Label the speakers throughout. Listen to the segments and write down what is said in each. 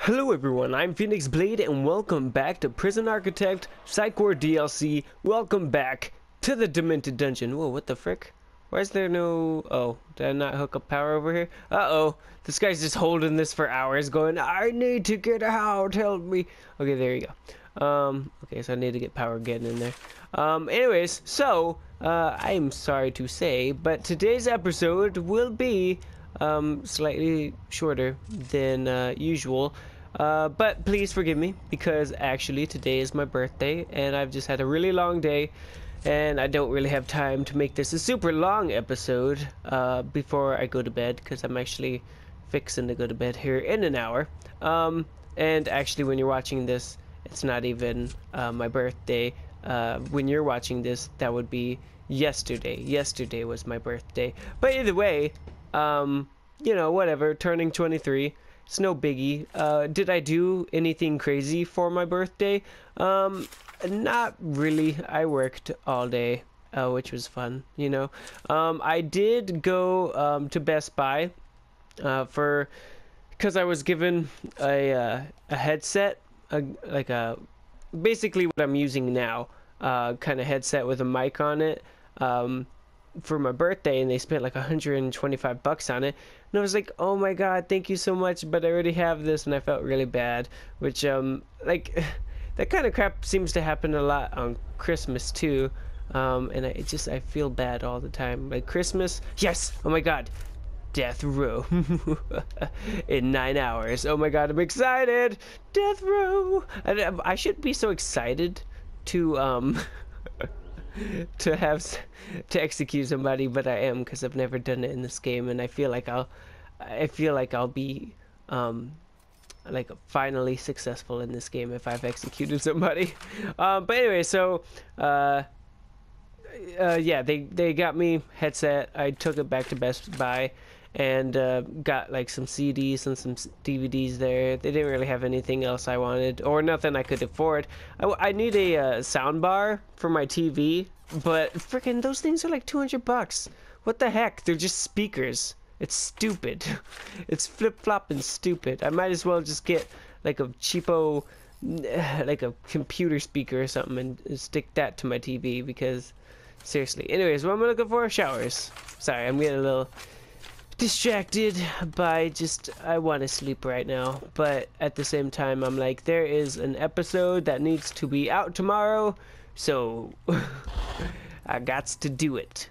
Speaker 1: Hello everyone, I'm Phoenix Blade and welcome back to Prison Architect PSYCH DLC. Welcome back to the Demented Dungeon. Whoa, what the frick? Why is there no... Oh, did I not hook up power over here? Uh-oh, this guy's just holding this for hours going, I need to get out, help me. Okay, there you go. Okay, so I need to get power getting in there. Anyways, so, I'm sorry to say, but today's episode will be slightly shorter than usual, but please forgive me because actually today is my birthday and I've just had a really long day and I don't really have time to make this a super long episode before I go to bed, because I'm actually fixing to go to bed here in an hour. And actually when you're watching this, it's not even my birthday. When you're watching this, that would be yesterday was my birthday. But either way, you know, whatever, turning 23, it's no biggie. Did I do anything crazy for my birthday? Not really. I worked all day, which was fun, you know. I did go to Best Buy because I was given a headset, basically what I'm using now, kind of headset with a mic on it, for my birthday, and they spent like $125 on it, and I was like, oh my god, thank you so much, but I already have this, and I felt really bad, which like that kind of crap seems to happen a lot on Christmas too, and I feel bad all the time. Like Christmas, yes, oh my god, Deathrow in 9 hours. Oh my god, I'm excited. Deathrow. I should be so excited to to execute somebody, but I am, because I've never done it in this game, and I feel like I'll be like finally successful in this game if I've executed somebody. But anyway, so yeah, they got me headset. I took it back to Best Buy and got like some CDs and some DVDs there. They didn't really have anything else I wanted, or nothing I could afford. I need a sound bar for my TV, but freaking those things are like $200. What the heck? They're just speakers. It's stupid. It's flip-flopping stupid. I might as well just get like a cheapo, like a computer speaker or something, and stick that to my TV, because seriously. Anyways, what am I looking for? Showers. Sorry, I'm getting a little distracted by just, I want to sleep right now, but at the same time I'm like, there is an episode that needs to be out tomorrow, so I gots to do it,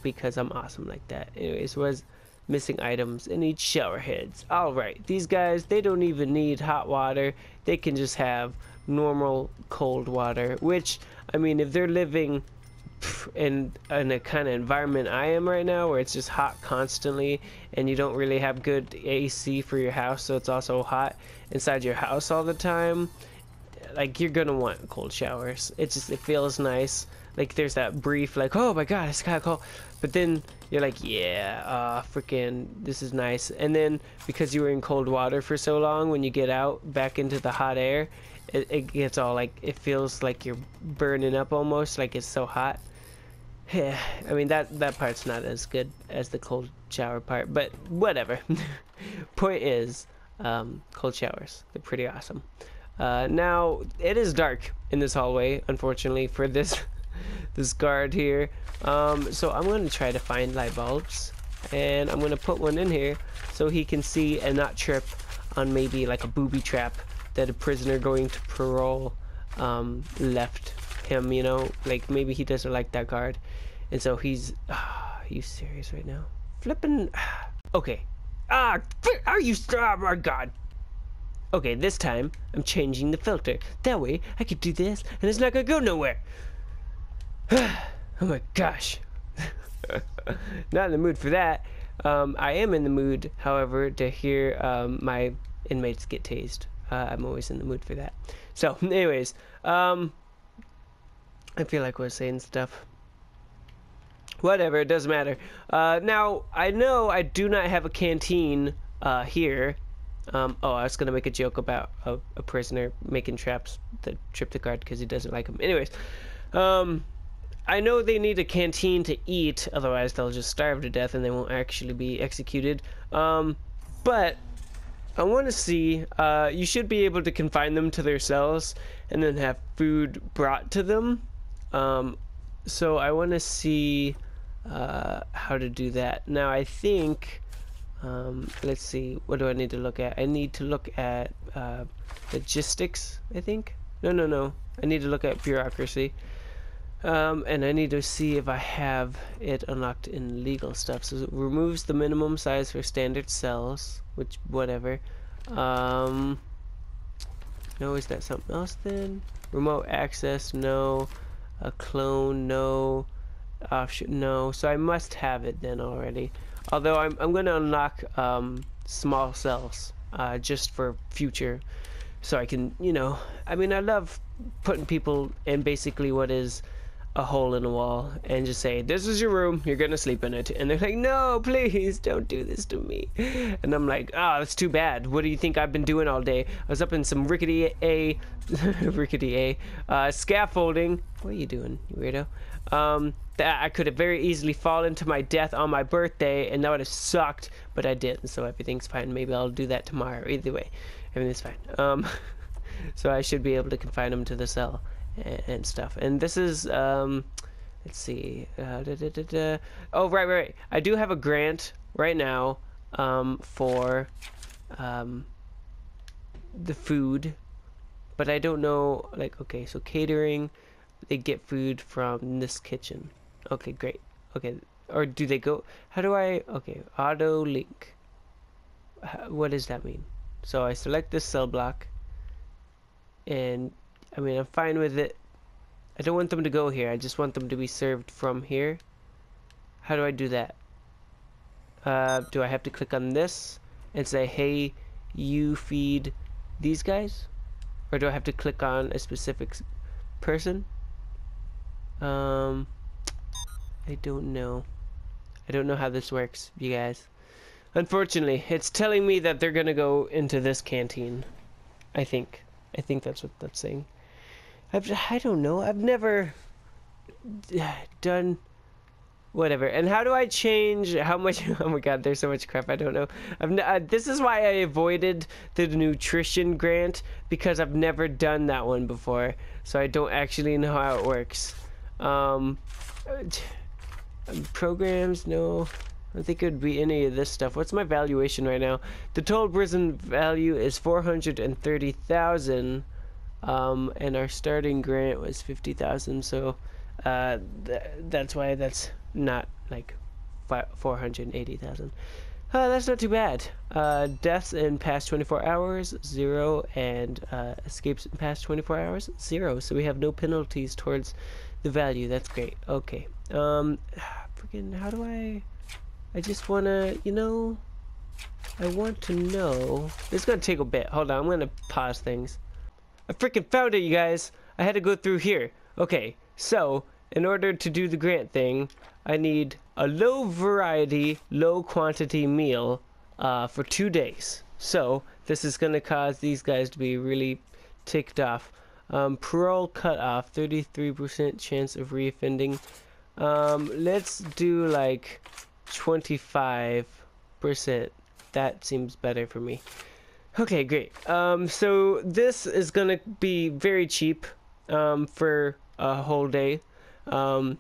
Speaker 1: because I'm awesome like that. Anyways, was missing items and need shower heads. Alright, these guys, they don't even need hot water, they can just have normal cold water, which, I mean, if they're living in a kind of environment I am right now, where it's just hot constantly and you don't really have good AC for your house, so it's also hot inside your house all the time, like, you're gonna want cold showers. It feels nice. Like, there's that brief like, oh my god, it's kind of cold, but then you're like, yeah, freaking this is nice. And then because you were in cold water for so long, when you get out back into the hot air, it gets all like, it feels like you're burning up almost, like it's so hot. Yeah, I mean, that part's not as good as the cold shower part, but whatever. Point is, cold showers, they're pretty awesome. Now it is dark in this hallway, unfortunately, for this this guard here, so I'm going to try to find light bulbs, and I'm going to put one in here so he can see and not trip on maybe like a booby trap that a prisoner going to parole left him, you know, like maybe he doesn't like that guard, and so he's are you serious right now? Flippin' okay, are you, oh my god. Okay, this time I'm changing the filter, that way I could do this and it's not gonna go nowhere. Oh my gosh. Not in the mood for that. I am in the mood, however, to hear my inmates get tased. I'm always in the mood for that. So anyways, I feel like we're saying stuff. Whatever, it doesn't matter. Now, I know I do not have a canteen here. Oh, I was going to make a joke about a prisoner making traps that trip the guard because he doesn't like them. Anyways, I know they need a canteen to eat, otherwise they'll just starve to death and they won't actually be executed. But I want to see, you should be able to confine them to their cells and then have food brought to them. So I want to see how to do that. Now I think, let's see, what do I need to look at? I need to look at logistics, I think. No. I need to look at bureaucracy. And I need to see if I have it unlocked in legal stuff. So it removes the minimum size for standard cells, which, whatever. No, is that something else then? Remote access, no. A clone, no. Offshoot, no. So I must have it then already. Although I'm going to unlock small cells just for future. So I can, you know, I mean, I love putting people in basically what is a hole in the wall and just say, this is your room, you're gonna sleep in it. And they're like, no, please don't do this to me. And I'm like, oh, that's too bad. What do you think I've been doing all day? I was up in some rickety scaffolding. What are you doing, you weirdo? That I could have very easily fallen to my death on my birthday, and that would have sucked, but I didn't, so everything's fine. Maybe I'll do that tomorrow. Either way, everything's fine. So I should be able to confine them to the cell and stuff. And this is let's see, oh, right, I do have a grant right now for the food, but I don't know, like, okay, so catering, they get food from this kitchen. Okay, great. Okay, or do they go, how do I, okay, auto link, what does that mean? So I select this cell block, and I mean, I'm fine with it. I don't want them to go here. I just want them to be served from here. How do I do that? Do I have to click on this and say, hey, you feed these guys? Or do I have to click on a specific person? I don't know. I don't know how this works, you guys. Unfortunately, it's telling me that they're gonna go into this canteen. I think that's what that's saying. I don't know. I've never done whatever. And how do I change how much? Oh my god, there's so much crap I don't know. This is why I avoided the nutrition grant, because I've never done that one before, so I don't actually know how it works. Programs, no. I don't think it would be any of this stuff. What's my valuation right now? The total prison value is 430,000, and our starting grant was 50,000. So that's why that's not like 480,000. That's not too bad. Deaths in past 24 hours, 0, and escapes in past 24 hours, 0. So we have no penalties towards the value. That's great. Okay. Freaking, how do I just wanna, you know, I want to know. It's gonna take a bit. Hold on, I'm gonna pause things. I freaking found it, you guys. I had to go through here. Okay, so in order to do the grant thing, I need a low variety, low quantity meal for 2 days. So this is gonna cause these guys to be really ticked off. Parole cutoff, 33% chance of reoffending. Let's do like 25%. That seems better for me. Okay, great. So this is gonna be very cheap for a whole day. Only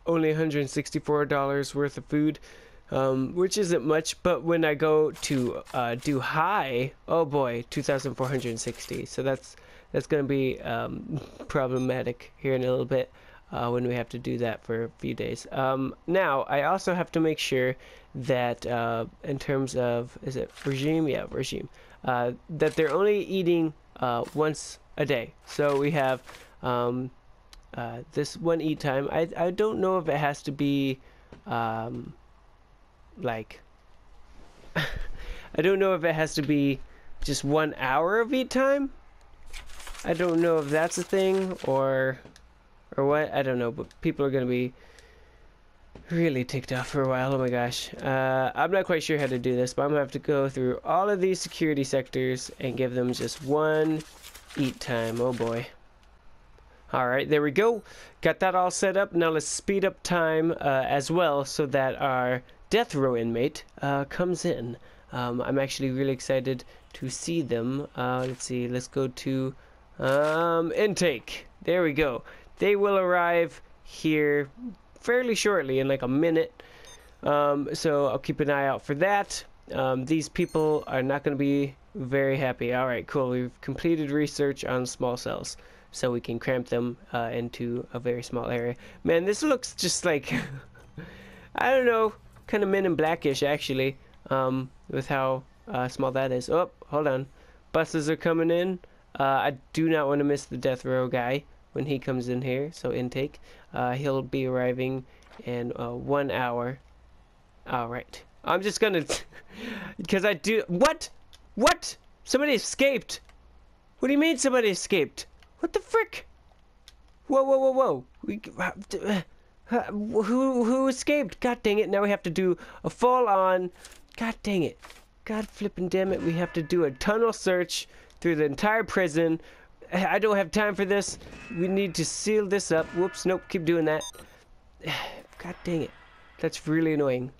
Speaker 1: $164 worth of food, which isn't much, but when I go to do high, oh boy, 2,460. So that's gonna be problematic here in a little bit. When we have to do that for a few days. Now, I also have to make sure that in terms of, is it regime? Yeah, regime. That they're only eating once a day. So we have this one eat time. I don't know if it has to be like, I don't know if it has to be just 1 hour of eat time. I don't know if that's a thing or what, I don't know, but people are going to be really ticked off for a while. Oh my gosh. I'm not quite sure how to do this, but I'm going to have to go through all of these security sectors and give them just 1 eat time. Oh boy. Alright, there we go. Got that all set up. Now let's speed up time as well so that our death row inmate comes in. I'm actually really excited to see them. Let's see, let's go to intake. There we go. They will arrive here fairly shortly, in like a minute. So I'll keep an eye out for that. These people are not going to be very happy. Alright, cool. We've completed research on small cells, so we can cramp them into a very small area. Man, this looks just like, I don't know, kind of Men in Blackish, actually, with how small that is. Oh, hold on. Buses are coming in. I do not want to miss the Deathrow guy when he comes in here, so intake. He'll be arriving in 1 hour. Alright. I'm just gonna... because I do... What? What? Somebody escaped. What do you mean somebody escaped? What the frick? Whoa, whoa, whoa, whoa. Who escaped? God dang it. Now we have to do a full-on... God dang it. God flippin' damn it. We have to do a tunnel search through the entire prison. I don't have time for this. We need to seal this up. Whoops, nope, keep doing that. God dang it. That's really annoying.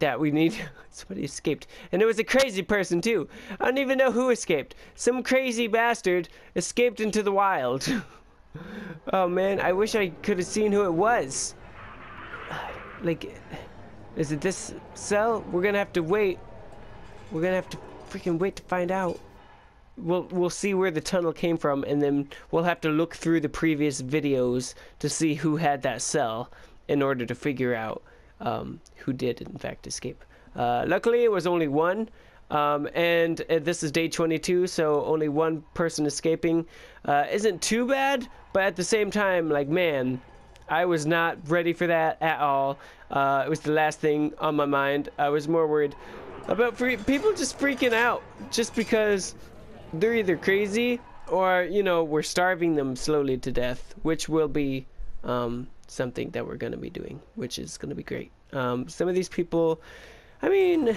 Speaker 1: That we need... Somebody escaped. And it was a crazy person, too. I don't even know who escaped. Some crazy bastard escaped into the wild. Oh, man, I wish I could have seen who it was. Like, is it this cell? We're gonna have to wait. We're gonna have to freaking wait to find out. We'll see where the tunnel came from, and then we'll have to look through the previous videos to see who had that cell in order to figure out who did in fact escape. Luckily it was only one, and this is day 22, so only one person escaping isn't too bad, but at the same time, like, man, I was not ready for that at all. It was the last thing on my mind. I was more worried about people just freaking out just because they're either crazy or, you know, we're starving them slowly to death, which will be something that we're going to be doing, which is going to be great. Some of these people, I mean,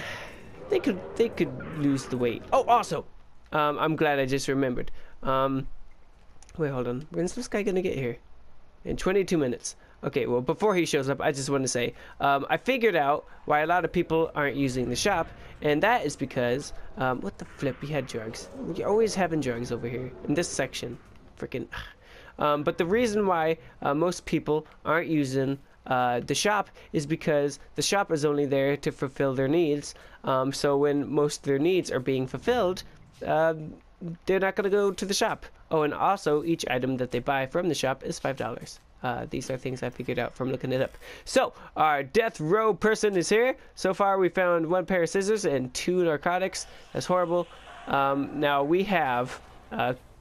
Speaker 1: they could lose the weight. Oh, also, I'm glad I just remembered. Wait, hold on. When's this guy going to get here? In 22 minutes. Okay, well, before he shows up, I just want to say, I figured out why a lot of people aren't using the shop, and that is because, what the flip, we had drugs. You're always having drugs over here, in this section. Freaking... but the reason why most people aren't using the shop is because the shop is only there to fulfill their needs. So when most of their needs are being fulfilled, they're not going to go to the shop. Oh, and also each item that they buy from the shop is $5. These are things I figured out from looking it up. So our death row person is here. So far we found 1 pair of scissors and 2 narcotics. That's horrible. Now we have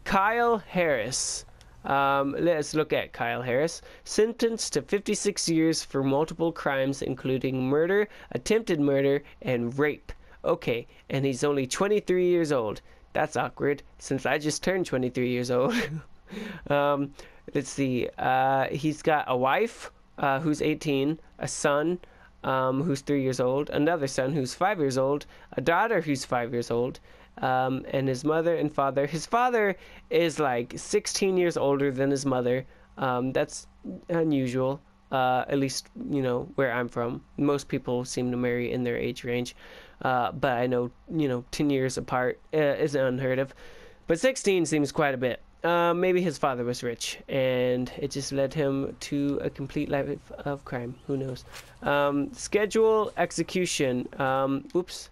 Speaker 1: Kyle Harris. Let's look at Kyle Harris. Sentenced to 56 years for multiple crimes, including murder, attempted murder, and rape. Okay, and he's only 23 years old. That's awkward, since I just turned 23 years old. Let's see. He's got a wife who's 18, a son who's 3 years old, another son who's 5 years old, a daughter who's 5 years old, and his mother and father. His father is like 16 years older than his mother. That's unusual, at least, you know, where I'm from. Most people seem to marry in their age range, but I know, you know, 10 years apart is unheard of. But 16 seems quite a bit. Maybe his father was rich, and it just led him to a complete life of crime. Who knows? Schedule execution. Oops.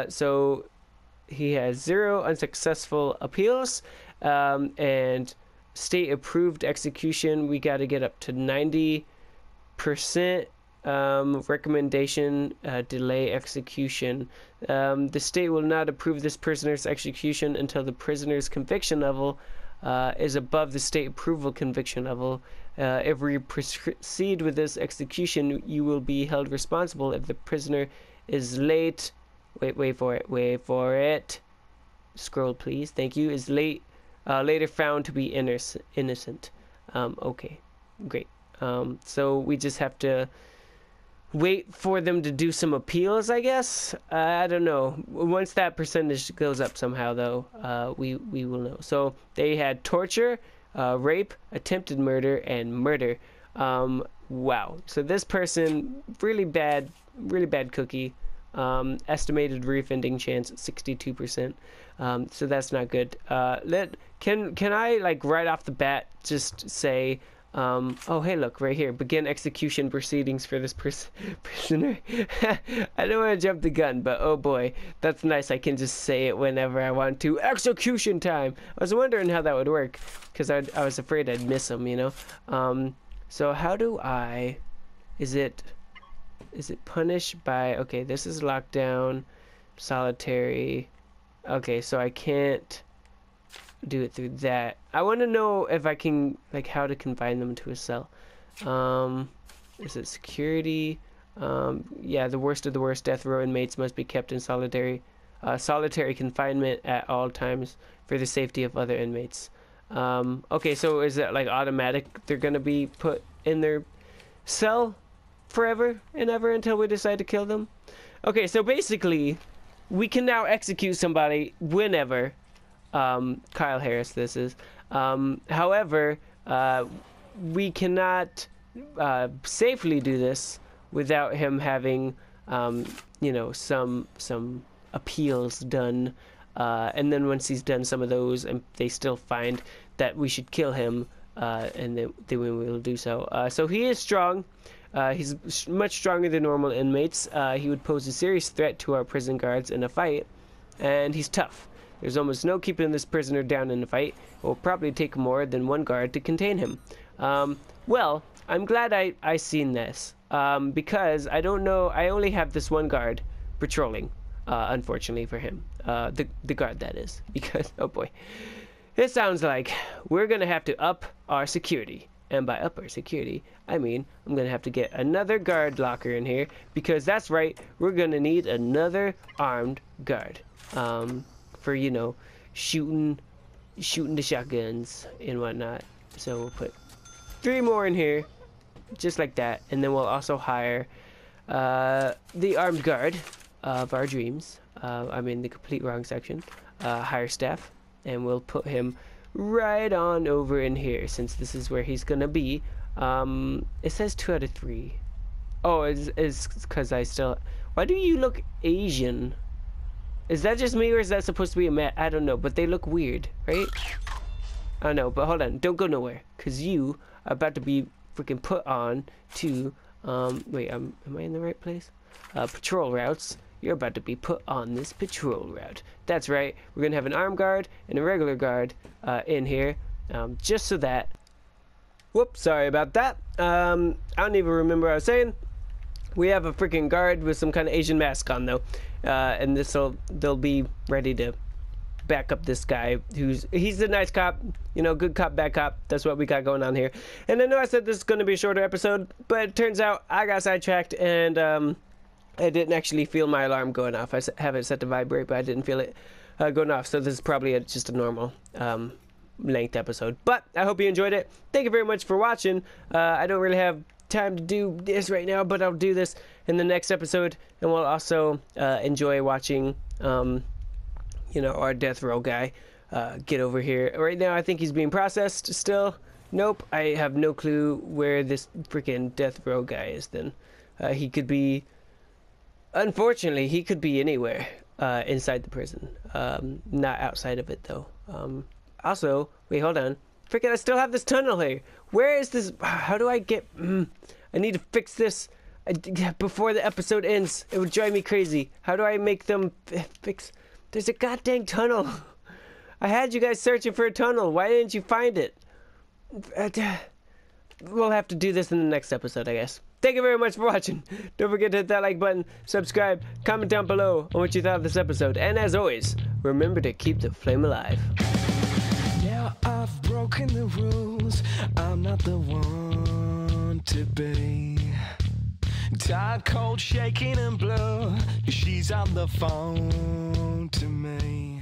Speaker 1: So he has 0 unsuccessful appeals, and state approved execution. We got to get up to 90%. Recommendation delay execution. The state will not approve this prisoner's execution until the prisoner's conviction level is above the state approval conviction level. If we proceed with this execution, you will be held responsible if the prisoner is late. Wait for it. Scroll, please. Thank you. Is later found to be innocent. Okay, great. So we just have to wait for them to do some appeals, I guess. I don't know. Once that percentage goes up somehow, though, we will know. So they had torture, rape, attempted murder, and murder. Wow. So this person, really bad cookie. Estimated reoffending chance 62%. So that's not good. Can I like right off the bat just say, oh hey, look right here, begin execution proceedings for this prisoner. I don't want to jump the gun, but oh boy, that's nice. I can just say it whenever I want to. Execution time. I was wondering how that would work, because I was afraid I'd miss him, you know. So how do I? Is it punished by? Okay, this is lockdown, solitary. Okay, so I can't do it through that. I want to know if I can, like, how to confine them to a cell. Is it security? Yeah, the worst of the worst death row inmates must be kept in solitary confinement at all times for the safety of other inmates. Okay, so is that like automatic? They're gonna be put in their cell forever and ever until we decide to kill them? Okay, so basically we can now execute somebody whenever. Kyle Harris this is. However, we cannot safely do this without him having you know, some appeals done, and then once he's done some of those and they still find that we should kill him, and then we will do so. So he is strong. He's much stronger than normal inmates. He would pose a serious threat to our prison guards in a fight, and he's tough. There's almost no keeping this prisoner down in a fight. It will probably take more than one guard to contain him. Well, I'm glad I seen this, because I don't know, I only have this one guard patrolling, unfortunately for him. The guard, that is, because, oh boy. It sounds like we're gonna have to up our security. And by up our security, I mean I'm gonna have to get another guard locker in here, because that's right, we're gonna need another armed guard. For, you know, shooting the shotguns and whatnot. So we'll put 3 more in here, just like that, and then we'll also hire the armed guard of our dreams. I'm in the complete wrong section. Hire staff, and we'll put him right on over in here, since this is where he's gonna be. It says 2 out of 3. Oh, it's because I still. Why do you look Asian? Is that just me, or is that supposed to be a mat? I don't know, but they look weird, right? I know, but hold on. Don't go nowhere, because you are about to be freaking put on to, wait, am I in the right place? Patrol routes. You're about to be put on this patrol route. That's right. We're going to have an armed guard and a regular guard in here, just so that... Whoops, sorry about that. I don't even remember what I was saying. We have a freaking guard with some kind of Asian mask on, though. And they'll be ready to back up this guy he's the nice cop, you know, good cop, bad cop. That's what we got going on here. And I know I said this is going to be a shorter episode, but it turns out I got sidetracked, and I didn't actually feel my alarm going off. I have it set to vibrate, but I didn't feel it going off. So this is probably just a normal length episode. But I hope you enjoyed it. Thank you very much for watching. I don't really have time to do this right now, but I'll do this in the next episode, and we'll also enjoy watching you know, our death row guy get over here. Right now I think he's being processed still. Nope, I have no clue where this freaking death row guy is then. He could be, unfortunately, he could be anywhere inside the prison, not outside of it though. Also, wait, hold on, freaking I still have this tunnel here. Where is this? How do I get I need to fix this before the episode ends. It would drive me crazy. How do I make them fix? There's a goddamn tunnel. I had you guys searching for a tunnel. Why didn't you find it? We'll have to do this in the next episode, I guess. Thank you very much for watching. Don't forget to hit that like button, subscribe, comment down below on what you thought of this episode. And as always, remember to keep the flame alive.
Speaker 2: Yeah, I've broken the rules. I'm not the one to be. Tired, cold, shaking and blue. She's on the phone to me.